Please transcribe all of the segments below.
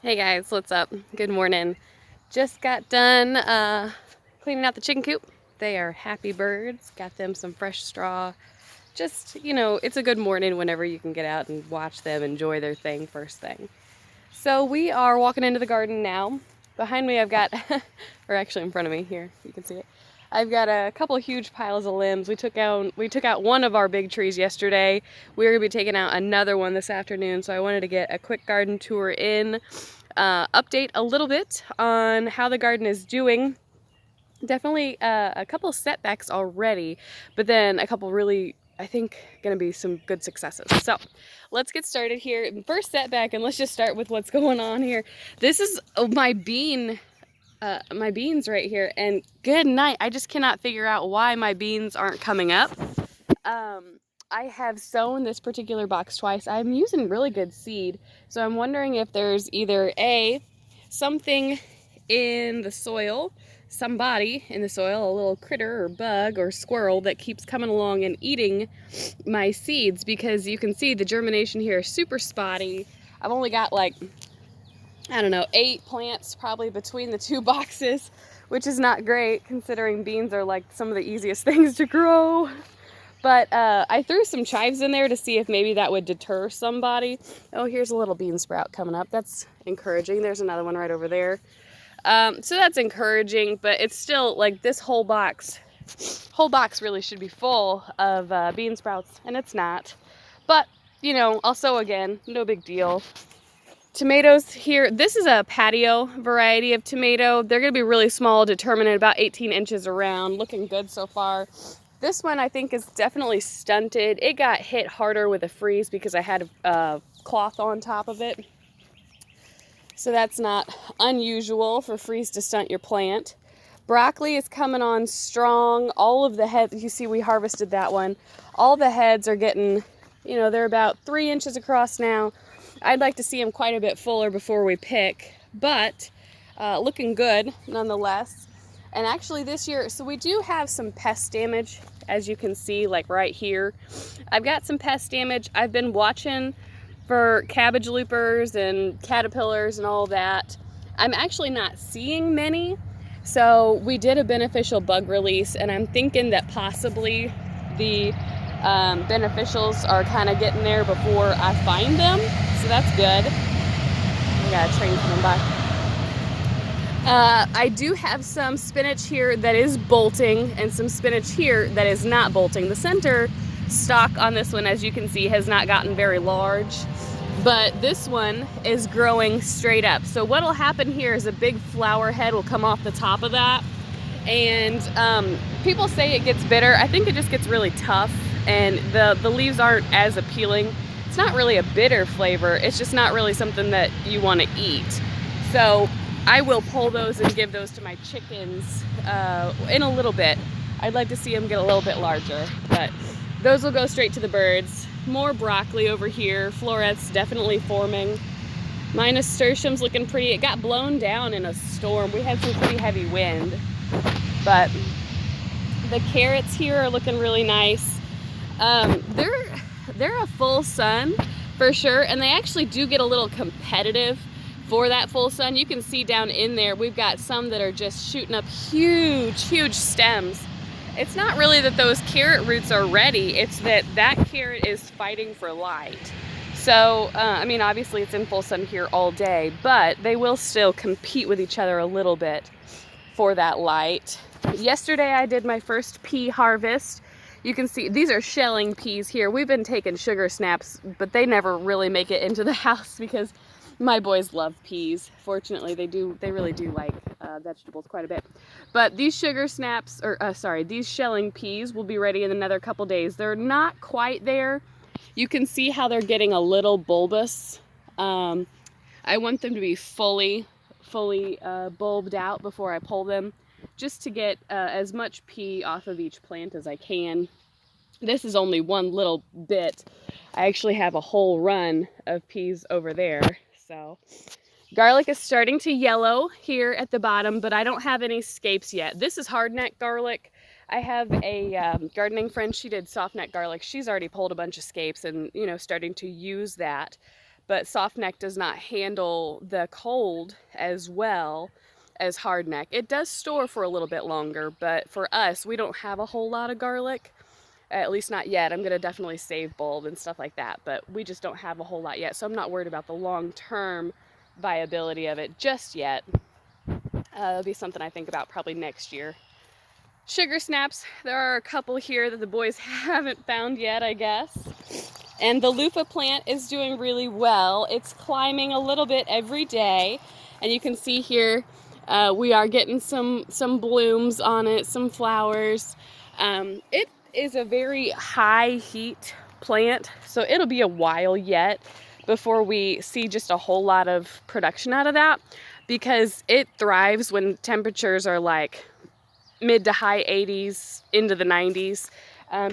Hey guys, what's up? Good morning. Just got done cleaning out the chicken coop. They are happy birds. Got them some fresh straw. Just, it's a good morning whenever you can get out and watch them enjoy their thing first thing. So we are walking into the garden now. Behind me I've got, or actually in front of me here, you can see it. I've got a couple of huge piles of limbs. We took out one of our big trees yesterday. We're gonna be taking out another one this afternoon, so I wanted to get a quick garden tour in, update a little bit on how the garden is doing. Definitely a couple setbacks already, but then a couple really, I think, gonna be some good successes. So let's get started here. First setback, and let's just start with what's going on here. This is my beans right here, and good night. I just cannot figure out why my beans aren't coming up. I have sown this particular box twice. I'm using really good seed, so I'm wondering if there's either something in the soil, somebody in the soil, a little critter or bug or squirrel that keeps coming along and eating my seeds, because you can see the germination here is super spotty. I've only got like, I don't know, 8 plants probably between the two boxes, which is not great considering beans are like some of the easiest things to grow. But I threw some chives in there to see if maybe that would deter somebody. Oh, here's a little bean sprout coming up. That's encouraging. There's another one right over there. So that's encouraging, but it's still like this whole box really should be full of bean sprouts, and it's not. But, I'll sow again. No big deal. Tomatoes here. This is a patio variety of tomato. They're going to be really small, determined at about 18 inches around. Looking good so far. This one I think is definitely stunted. It got hit harder with a freeze because I had a cloth on top of it. So that's not unusual for freeze to stunt your plant. Broccoli is coming on strong. All of the heads, you see we harvested that one. All the heads are getting, they're about 3 inches across now. I'd like to see them quite a bit fuller before we pick, but looking good nonetheless. And actually this year, so we do have some pest damage, as you can see, like right here. I've got some pest damage. I've been watching for cabbage loopers and caterpillars and all that. I'm actually not seeing many. So we did a beneficial bug release, and I'm thinking that possibly the beneficials are kind of getting there before I find them. So that's good. We got a train coming by. I do have some spinach here that is bolting and some spinach here that is not bolting. The center stalk on this one, as you can see, has not gotten very large, but this one is growing straight up. So what'll happen here is a big flower head will come off the top of that, and people say it gets bitter. I think it just gets really tough, and the leaves aren't as appealing. It's not really a bitter flavor, it's just not really something that you want to eat. So I will pull those and give those to my chickens in a little bit. I'd like to see them get a little bit larger, but those will go straight to the birds. More broccoli over here. Florets definitely forming. My nasturtium's looking pretty. It got blown down in a storm. We had some pretty heavy wind, but the carrots here are looking really nice. They're a full sun for sure, and they actually do get a little competitive for that full sun. You can see down in there, we've got some that are just shooting up huge stems. It's not really that those carrot roots are ready, it's that carrot is fighting for light. So, obviously it's in full sun here all day, but they will still compete with each other a little bit for that light. Yesterday I did my first pea harvest. You can see these are shelling peas here. We've been taking sugar snaps, but they never really make it into the house because my boys love peas. Fortunately, they really do like vegetables quite a bit. But these sugar snaps, these shelling peas will be ready in another couple days. They're not quite there. You can see how they're getting a little bulbous. I want them to be fully bulbed out before I pull them, just to get as much pea off of each plant as I can. This is only one little bit. I actually have a whole run of peas over there. So garlic is starting to yellow here at the bottom, but I don't have any scapes yet. This is hardneck garlic. I have a gardening friend. She did softneck garlic. She's already pulled a bunch of scapes and, starting to use that. but soft neck does not handle the cold as well as hard neck. It does store for a little bit longer, but for us, we don't have a whole lot of garlic, at least not yet. I'm gonna definitely save bulb and stuff like that, but we just don't have a whole lot yet, so I'm not worried about the long-term viability of it just yet. That'll be something I think about probably next year. Sugar snaps, there are a couple here that the boys haven't found yet, I guess. And the loofah plant is doing really well. It's climbing a little bit every day, and you can see here we are getting some blooms on it, some flowers. It is a very high heat plant, so it'll be a while yet before we see just a whole lot of production out of that, because it thrives when temperatures are like mid to high 80s into the 90s.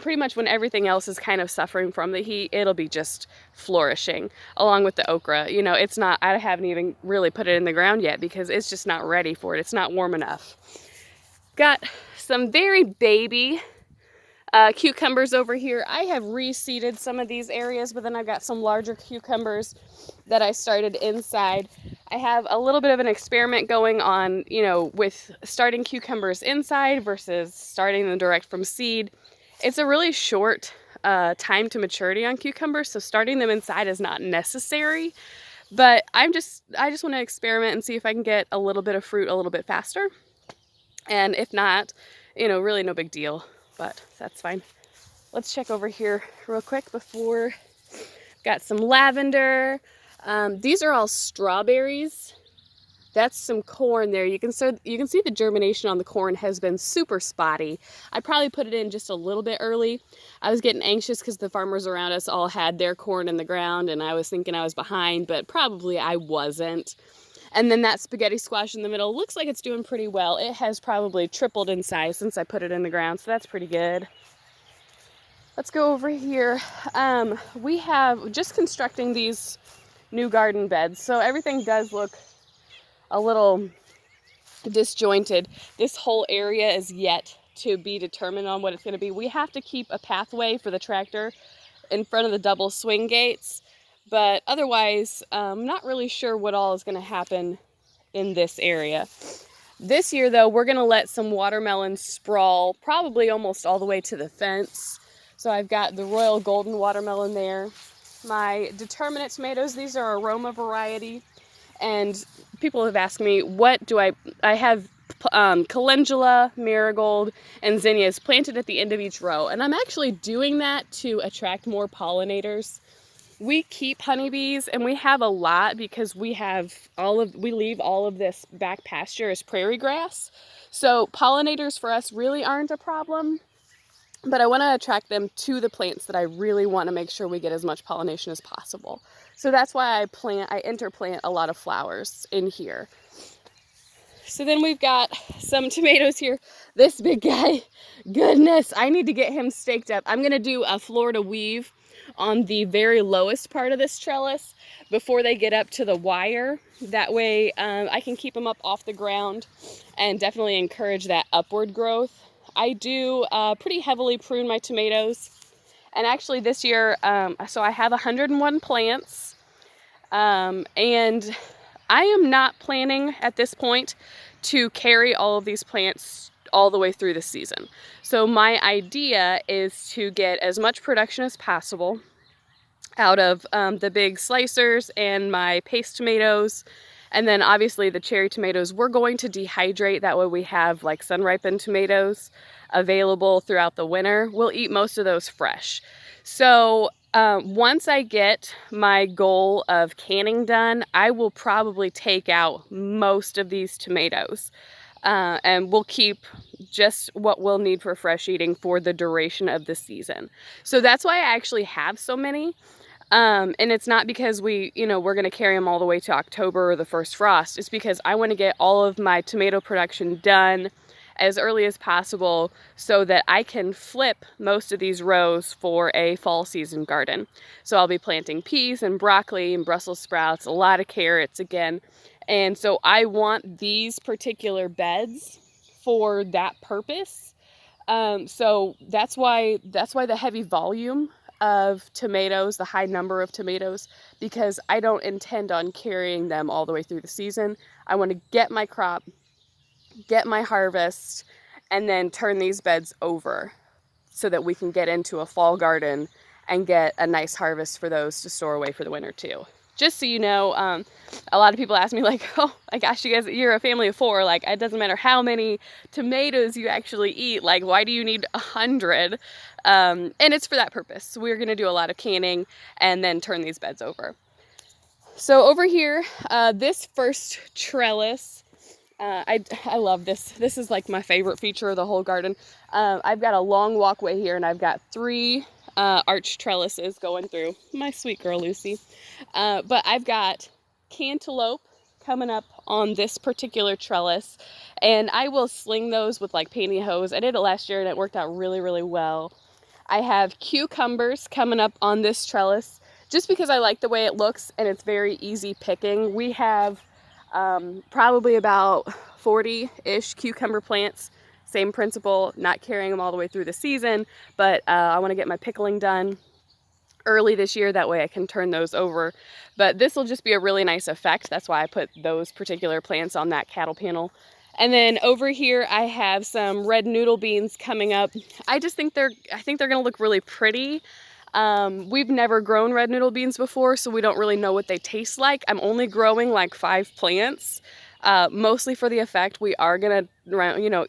Pretty much when everything else is kind of suffering from the heat, it'll be just flourishing along with the okra. You know, it's not, I haven't even really put it in the ground yet because it's just not ready for it. It's not warm enough. Got some very baby cucumbers over here. I have reseeded some of these areas, but then I've got some larger cucumbers that I started inside. I have a little bit of an experiment going on, you know, with starting cucumbers inside versus starting them direct from seed. It's a really short time to maturity on cucumbers, so starting them inside is not necessary. But I just want to experiment and see if I can get a little bit of fruit a little bit faster. And if not, you know, really no big deal, but that's fine. Let's check over here real quick before. Got some lavender. These are all strawberries. That's some corn there. You can see the germination on the corn has been super spotty. I probably put it in just a little bit early. I was getting anxious because the farmers around us all had their corn in the ground, and I was thinking I was behind, but probably I wasn't. And then that spaghetti squash in the middle looks like it's doing pretty well. It has probably tripled in size since I put it in the ground, so that's pretty good. Let's go over here. We have just constructing these new garden beds, so everything does look a little disjointed. This whole area is yet to be determined on what it's going to be. We have to keep a pathway for the tractor in front of the double swing gates, but otherwise I'm not really sure what all is going to happen in this area. This year though, we're going to let some watermelons sprawl probably almost all the way to the fence. So I've got the Royal Golden watermelon there. My determinate tomatoes, these are aroma variety, and people have asked me, what do I have calendula, marigold, and zinnias planted at the end of each row. And I'm actually doing that to attract more pollinators. We keep honeybees, and we have a lot because we leave all of this back pasture as prairie grass. So pollinators for us really aren't a problem. But I want to attract them to the plants that I really want to make sure we get as much pollination as possible. So that's why I interplant a lot of flowers in here. So then we've got some tomatoes here. This big guy, goodness, I need to get him staked up. I'm going to do a Florida weave on the very lowest part of this trellis before they get up to the wire. That way I can keep them up off the ground and definitely encourage that upward growth. I do pretty heavily prune my tomatoes, and actually this year, so I have 101 plants, and I am not planning at this point to carry all of these plants all the way through the season. So my idea is to get as much production as possible out of the big slicers and my paste tomatoes. And then obviously the cherry tomatoes, we're going to dehydrate. That way we have like sun-ripened tomatoes available throughout the winter. We'll eat most of those fresh. So once I get my goal of canning done, I will probably take out most of these tomatoes. And we'll keep just what we'll need for fresh eating for the duration of the season. So that's why I actually have so many. And it's not because we're going to carry them all the way to October or the first frost. It's because I want to get all of my tomato production done as early as possible so that I can flip most of these rows for a fall season garden. So I'll be planting peas and broccoli and Brussels sprouts, a lot of carrots again. And so I want these particular beds for that purpose. So that's why the heavy volume of tomatoes, the high number of tomatoes, because I don't intend on carrying them all the way through the season. I want to get my crop, get my harvest, and then turn these beds over so that we can get into a fall garden and get a nice harvest for those to store away for the winter too. Just so you know, a lot of people ask me like, oh my gosh, you guys, you're a family of 4. Like, it doesn't matter how many tomatoes you actually eat. Like, why do you need 100? And it's for that purpose. So we're gonna do a lot of canning and then turn these beds over. So over here, this first trellis, I love this. This is like my favorite feature of the whole garden. I've got a long walkway here, and I've got 3 arch trellises going through. My sweet girl Lucy. But I've got cantaloupe coming up on this particular trellis, and I will sling those with like pantyhose. I did it last year and it worked out really, really well. I have cucumbers coming up on this trellis just because I like the way it looks and it's very easy picking. We have probably about 40-ish cucumber plants. Same principle, not carrying them all the way through the season, but I want to get my pickling done early this year. That way I can turn those over. But this will just be a really nice effect. That's why I put those particular plants on that cattle panel. And then over here I have some red noodle beans coming up. I think they're gonna look really pretty. We've never grown red noodle beans before, so we don't really know what they taste like. I'm only growing like 5 plants, mostly for the effect. We are gonna,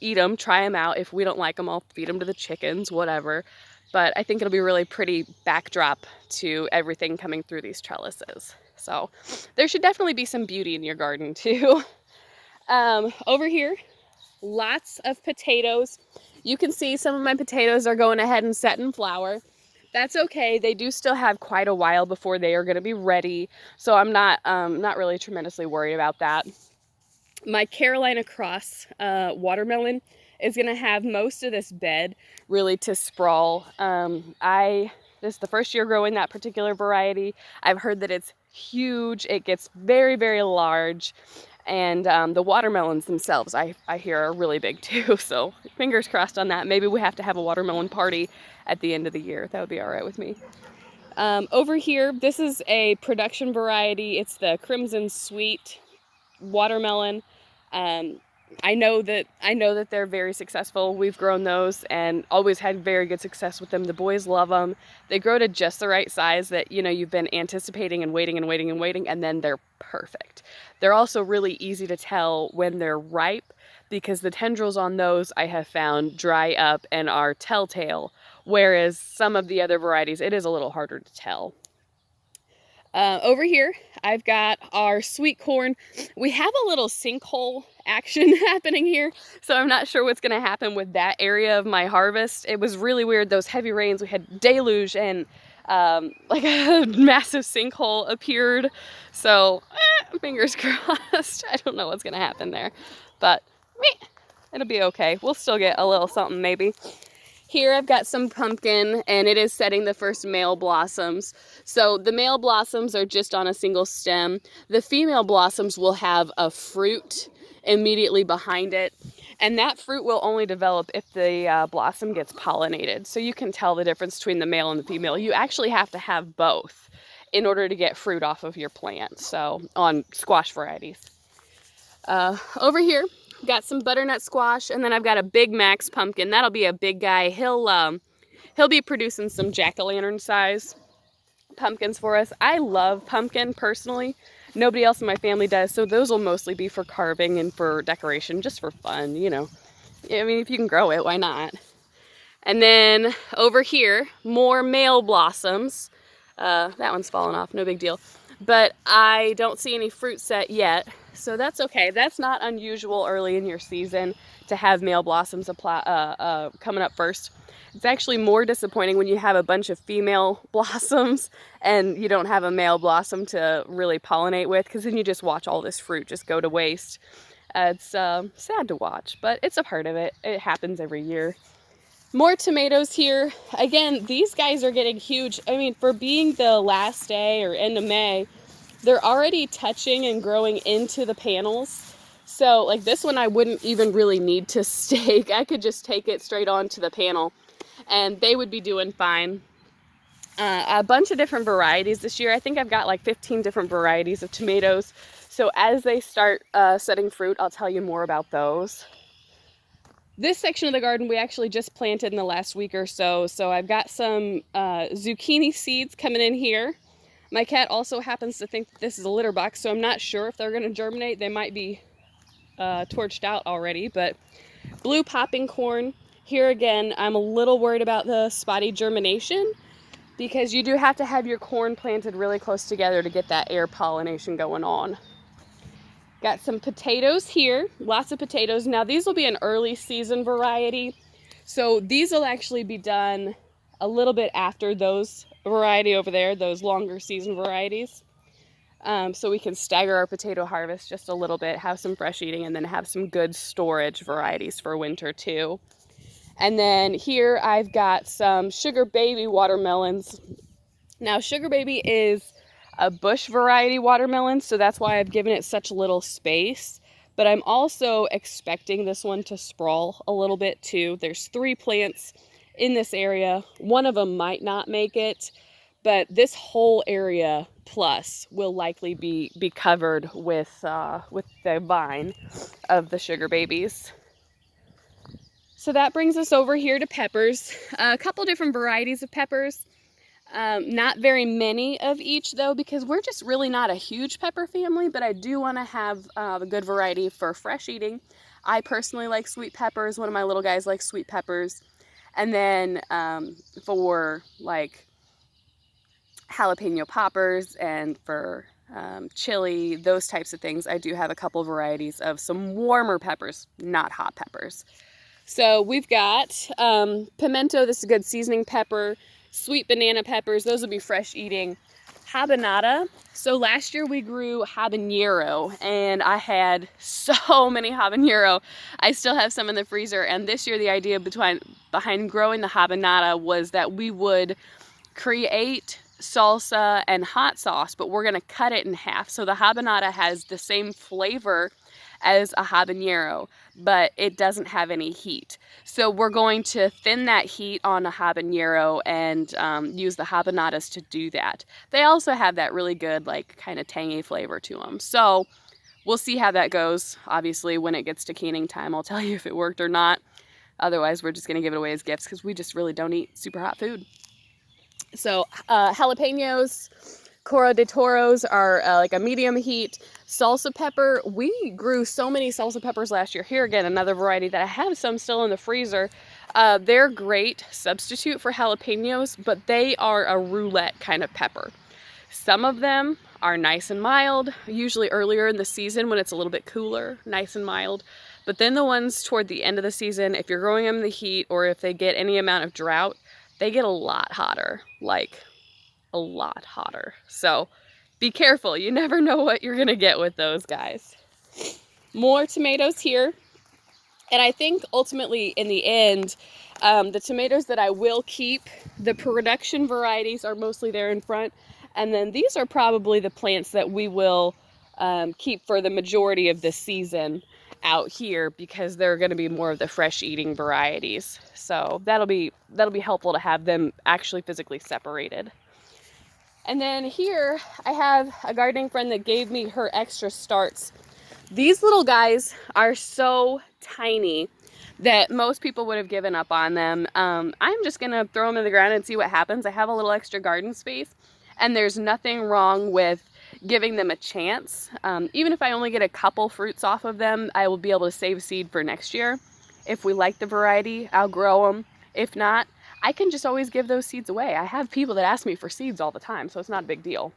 eat them, try them out. If we don't like them, I'll feed them to the chickens, whatever. But I think it'll be a really pretty backdrop to everything coming through these trellises. So there should definitely be some beauty in your garden too. Over here, lots of potatoes. You can see some of my potatoes are going ahead and setting flower. That's okay. They do still have quite a while before they are going to be ready, so I'm not really tremendously worried about that. My Carolina Cross watermelon is going to have most of this bed really to sprawl. This is the first year growing that particular variety. I've heard that it's huge. It gets very, very large. And the watermelons themselves, I hear, are really big too. So fingers crossed on that. Maybe we have to have a watermelon party at the end of the year. That would be all right with me. Over here, this is a production variety. It's the Crimson Sweet watermelon. I know that they're very successful. We've grown those and always had very good success with them. The boys love them. They grow to just the right size that, you've been anticipating and waiting and waiting and waiting, and then they're perfect. They're also really easy to tell when they're ripe because the tendrils on those I have found dry up and are telltale, whereas some of the other varieties, it is a little harder to tell. Over here, I've got our sweet corn. We have a little sinkhole action happening here, so I'm not sure what's going to happen with that area of my harvest. It was really weird, those heavy rains. We had deluge and like a massive sinkhole appeared. So, fingers crossed. I don't know what's going to happen there, but it'll be okay. We'll still get a little something maybe. Here I've got some pumpkin, and it is setting the first male blossoms. So the male blossoms are just on a single stem. The female blossoms will have a fruit immediately behind it, and that fruit will only develop if the blossom gets pollinated. So you can tell the difference between the male and the female. You actually have to have both in order to get fruit off of your plant, so on squash varieties. Over here, got some butternut squash, and then I've got a Big Max pumpkin. That'll be a big guy. He'll be producing some jack-o'-lantern size pumpkins for us. I love pumpkin personally. Nobody else in my family does, so those will mostly be for carving and for decoration, just for fun, I mean, if you can grow it, why not? And then over here, more male blossoms. That one's fallen off, no big deal. But I don't see any fruit set yet, so that's okay. That's not unusual early in your season to have male blossoms coming up first. It's actually more disappointing when you have a bunch of female blossoms and you don't have a male blossom to really pollinate with, because then you just watch all this fruit just go to waste. It's sad to watch, but it's a part of it. It happens every year. More tomatoes here. Again, these guys are getting huge. I mean, for being the last day or end of May, they're already touching and growing into the panels. So like this one, I wouldn't even really need to stake. I could just take it straight onto the panel and they would be doing fine. a bunch of different varieties this year. I think I've got like 15 different varieties of tomatoes. So as they start setting fruit, I'll tell you more about those. This section of the garden we actually just planted in the last week or so. So I've got some zucchini seeds coming in here. My cat also happens to think that this is a litter box, so I'm not sure if they're going to germinate. They might be torched out already, but blue popping corn. Here again, I'm a little worried about the spotty germination because you do have to have your corn planted really close together to get that air pollination going on. Got some potatoes here, lots of potatoes. Now these will be an early season variety, so these will actually be done a little bit after those variety over there, those longer season varieties. So we can stagger our potato harvest just a little bit, have some fresh eating, and then have some good storage varieties for winter too. And then here I've got some Sugar Baby watermelons. Now Sugar Baby is a bush variety watermelon, so that's why I've given it such little space. But I'm also expecting this one to sprawl a little bit too. There's 3 plants in this area. One of them might not make it, but this whole area plus will likely be covered with the vine of the Sugar Babies. So that brings us over here to peppers. A couple different varieties of peppers. Not very many of each though, because we're just really not a huge pepper family, but I do want to have a good variety for fresh eating. I personally like sweet peppers. One of my little guys likes sweet peppers. And then for like jalapeno poppers and for chili, those types of things, I do have a couple varieties of some warmer peppers, not hot peppers. So we've got pimento, this is a good seasoning pepper, sweet banana peppers, those will be fresh eating. Habanada, so last year we grew habanero and I had so many habanero. I still have some in the freezer, and this year the idea behind growing the habanada was that we would create salsa and hot sauce, but we're gonna cut it in half. So the habanada has the same flavor as a habanero, but it doesn't have any heat. So we're going to thin that heat on a habanero and use the habanadas to do that. They also have that really good, like, kind of tangy flavor to them. So we'll see how that goes. Obviously, when it gets to canning time, I'll tell you if it worked or not. Otherwise, we're just gonna give it away as gifts because we just really don't eat super hot food. So jalapenos, Coro de Toros are like a medium heat. Salsa pepper, we grew so many salsa peppers last year. Here again, another variety that I have some still in the freezer. They're great substitute for jalapenos, but they are a roulette kind of pepper. Some of them are nice and mild, usually earlier in the season when it's a little bit cooler, nice and mild. But then the ones toward the end of the season, if you're growing them in the heat or if they get any amount of drought, they get a lot hotter, like a lot hotter. So be careful, you never know what you're gonna get with those guys. More tomatoes here. And I think ultimately in the end, the tomatoes that I will keep, the production varieties are mostly there in front. And then these are probably the plants that we will keep for the majority of the season out here because they're going to be more of the fresh eating varieties. So that'll be helpful to have them actually physically separated. And then here I have a gardening friend that gave me her extra starts. These little guys are so tiny that most people would have given up on them. I'm just gonna throw them in the ground and see what happens. I have a little extra garden space and there's nothing wrong with giving them a chance. Even if I only get a couple fruits off of them, I will be able to save seed for next year. If we like the variety, I'll grow them. If not, I can just always give those seeds away. I have people that ask me for seeds all the time, so it's not a big deal.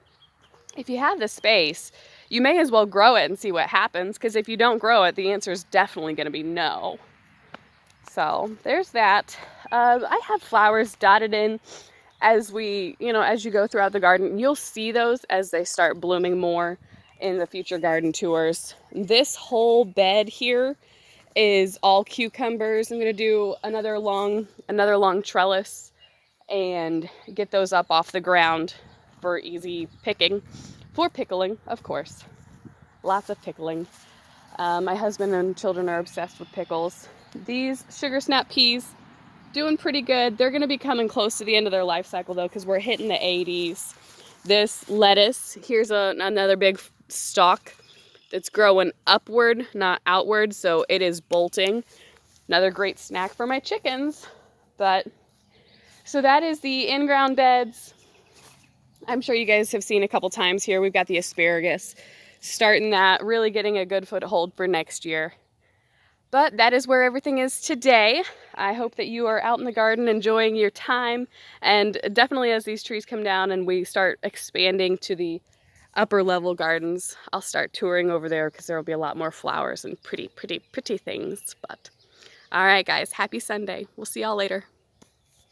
If you have the space, you may as well grow it and see what happens, because if you don't grow it, the answer is definitely going to be no. So there's that. I have flowers dotted in as you go throughout the garden. You'll see those as they start blooming more in the future garden tours. This whole bed here is all cucumbers. I'm going to do another long trellis and get those up off the ground for easy picking, for pickling, of course. Lots of pickling. My husband and children are obsessed with pickles. These sugar snap peas, doing pretty good. They're going to be coming close to the end of their life cycle though, because we're hitting the 80s. This lettuce, here's another big stalk that's growing upward, not outward, so it is bolting. Another great snack for my chickens. But so that is the in-ground beds. I'm sure you guys have seen a couple times here. We've got the asparagus, starting that, really getting a good foothold for next year. But that is where everything is today. I hope that you are out in the garden enjoying your time, and definitely as these trees come down and we start expanding to the upper level gardens, I'll start touring over there because there will be a lot more flowers and pretty things. But all right guys, happy Sunday. We'll see y'all later.